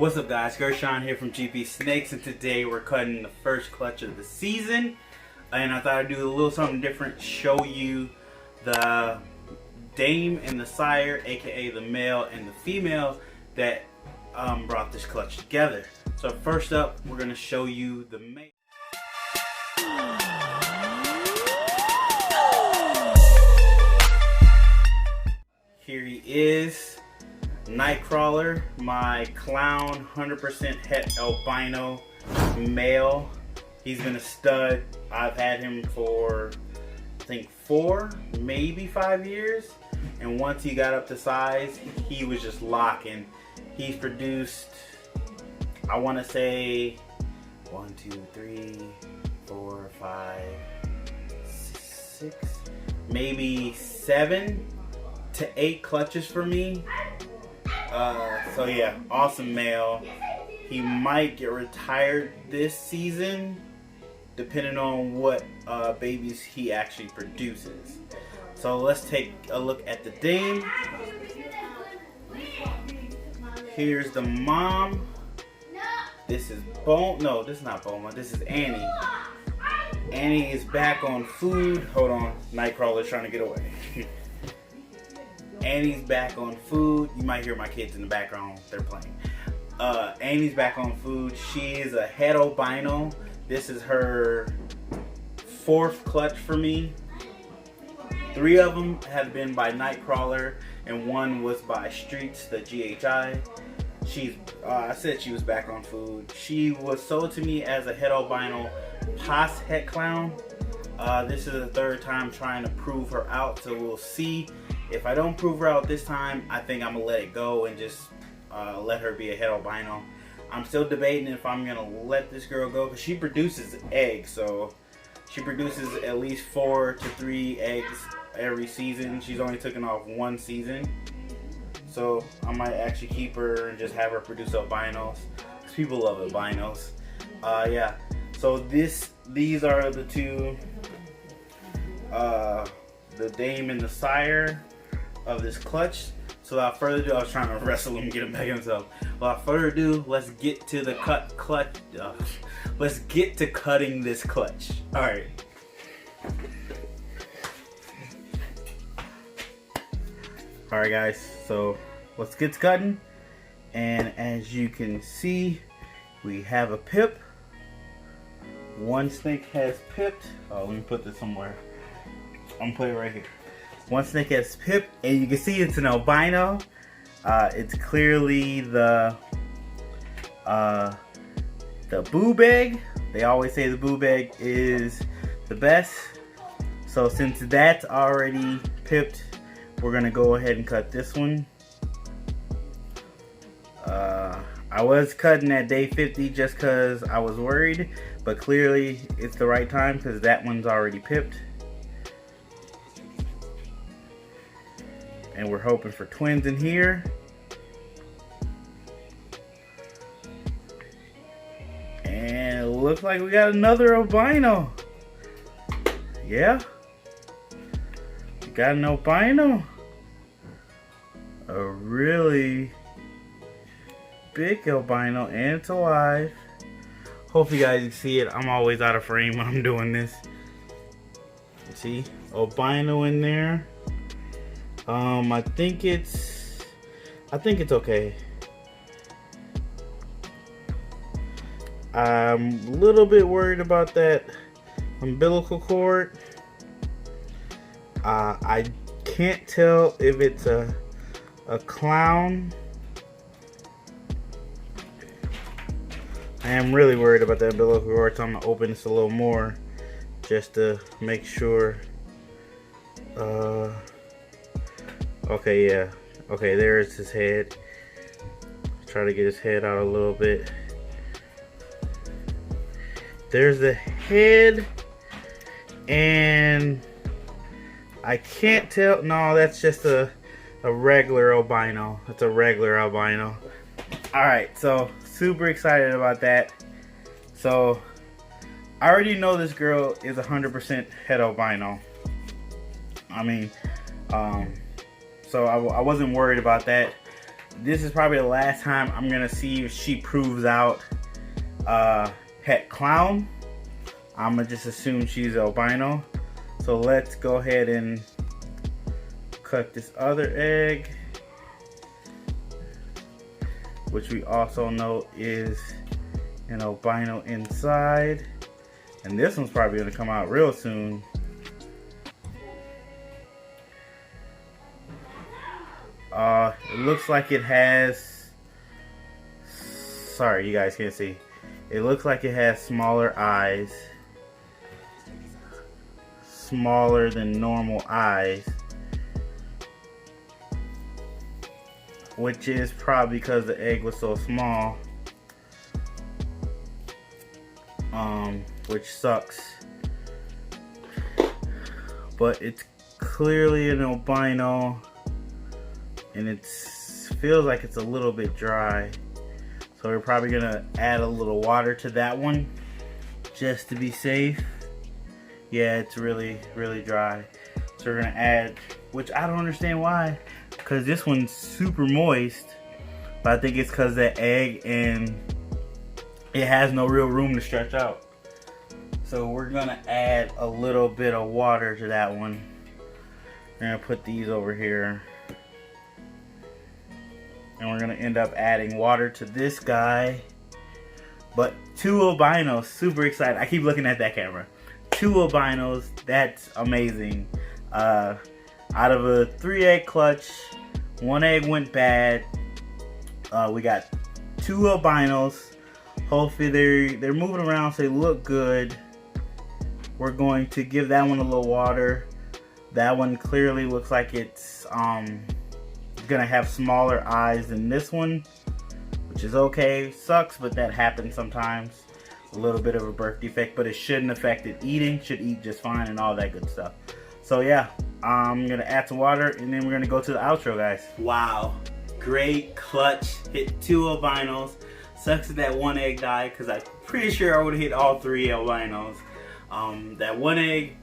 What's up guys, Gershon here from GP Snakes, and today we're cutting the first clutch of the season. And I thought I'd do a little something different, show you the dame and the sire, aka the male and the female that brought this clutch together. So first up, we're going to show you the male. Here he is. Nightcrawler, my clown 100% het albino male. He's been a stud. I've had him for I think 4, maybe 5 years, and once he got up to size, he was just locking. He's produced, I want to say 1, 2, 3, 4, 5, 6, maybe 7 to 8 clutches for me. So yeah, awesome male. He might get retired this season, depending on what babies he actually produces. So let's take a look at the dame. Here's the mom. This is no, this is not Boma. This is Annie. Annie is back on food. Hold on, Nightcrawler's trying to get away. Annie's back on food. You might hear my kids in the background. They're playing. Annie's back on food. She is a het albino. This is her 4th clutch for me. 3 of them have been by Nightcrawler, and 1 was by Streets, the GHI. I said she was back on food. She was sold to me as a het albino pos het clown. This is the 3rd time trying to prove her out, so we'll see. If I don't prove her out this time, I think I'm going to let it go and just let her be a het albino. I'm still debating if I'm going to let this girl go, because she produces eggs. So she produces at least 4 to 3 eggs every season. She's only taken off 1 season. So I might actually keep her and just have her produce albinos, because people love albinos. Yeah. So these are the 2, the dame and the sire of this clutch. So without further ado, I was trying to wrestle him and get him back himself. Without further ado, let's get to the clutch. Let's get to cutting this clutch. All right. All right, guys. So let's get to cutting. And as you can see, we have a pip. 1 snake has pipped. Oh, let me put this somewhere. I'm gonna put it right here. 1 snake has pipped, and you can see it's an albino. It's clearly the boob egg. They always say the boob egg is the best. So since that's already pipped, we're gonna go ahead and cut this one. I was cutting at day 50 just because I was worried, but clearly it's the right time because that one's already pipped. And we're hoping for twins in here. And it looks like we got another albino. Yeah. We got an albino. A really big albino, and it's alive. Hope you guys can see it. I'm always out of frame when I'm doing this. See, albino in there. I think it's okay. I'm a little bit worried about that umbilical cord. I can't tell if it's a clown. I am really worried about that umbilical cord, so I'm gonna open this a little more just to make sure. Okay, yeah. Okay, there's his head. Try to get his head out a little bit. There's the head, and I can't tell. No, that's just a regular albino. That's a regular albino. Alright, so super excited about that. So I already know this girl is 100% het albino. I mean, so I wasn't worried about that. This is probably the last time I'm gonna see if she proves out Het Clown. I'm gonna just assume she's albino. So let's go ahead and cut this other egg, which we also know is an albino inside. And this one's probably gonna come out real soon. It looks like it has, sorry you guys can't see, it looks like it has smaller eyes, smaller than normal eyes, which is probably because the egg was so small, which sucks, but it's clearly an albino. And it feels like it's a little bit dry. So we're probably gonna add a little water to that one just to be safe. Yeah, it's really, really dry. So we're gonna add, which I don't understand why, because this one's super moist. But I think it's because the egg and it has no real room to stretch out. So we're gonna add a little bit of water to that one. We're gonna put these over here. And we're gonna end up adding water to this guy. But 2 albinos, super excited. I keep looking at that camera. 2 albinos, that's amazing. Out of a 3-egg clutch, 1 egg went bad. We got 2 albinos. Hopefully they're moving around, so they look good. We're going to give that one a little water. That one clearly looks like it's gonna have smaller eyes than this one, which is okay. Sucks, but that happens sometimes. A little bit of a birth defect, but it shouldn't affect it eating. Should eat just fine and all that good stuff. So yeah, I'm gonna add some water and then we're gonna go to the outro, guys. Wow, great clutch. Hit 2 albinos. Sucks that that 1 egg died, because I'm pretty sure I would have hit all 3 albinos. That 1 egg,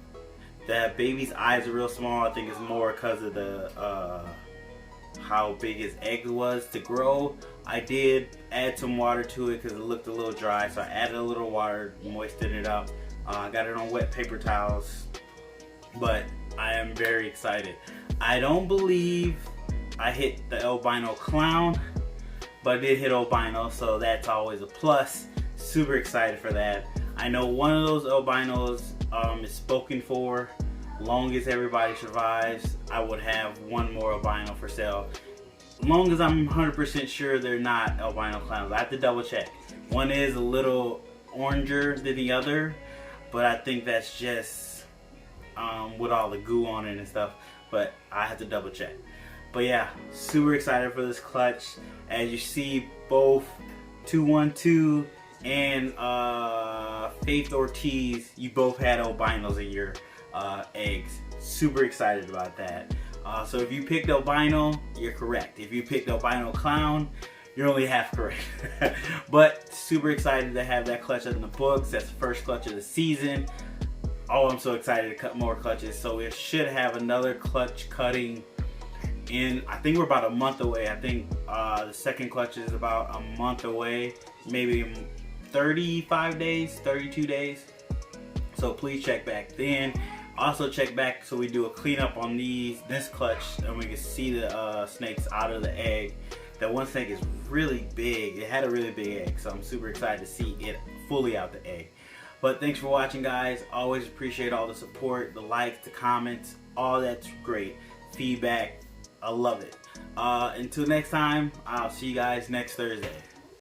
that baby's eyes are real small. I think it's more because of the how big his egg was to grow. I did add some water to it because it looked a little dry, so I added a little water, moistened it up. I got it on wet paper towels, but I am very excited. I don't believe I hit the albino clown, but I did hit albino, so that's always a plus. Super excited for that. I know one of those albinos is spoken for. Long as everybody survives, I would have 1 more albino for sale. Long as I'm 100% sure they're not albino clowns. I have to double check. One is a little oranger than the other, but I think that's just with all the goo on it and stuff. But I have to double check. But yeah, super excited for this clutch. As you see, both 212 and Faith Ortiz, you both had albinos in your eggs. Super excited about that. So if you picked albino, you're correct. If you picked albino clown, you're only half correct. But super excited to have that clutch in the books. That's the first clutch of the season. Oh, I'm so excited to cut more clutches. So we should have another clutch cutting in, I think we're about a month away. I think the second clutch is about a month away, maybe 35 days, 32 days. So please check back then. Also check back so we do a cleanup on this clutch and we can see the snakes out of the egg. That one snake is really big. It had a really big egg, so I'm super excited to see it fully out the egg. But thanks for watching, guys. Always appreciate all the support, the likes, the comments, all that's great. Feedback, I love it. Until next time, I'll see you guys next Thursday.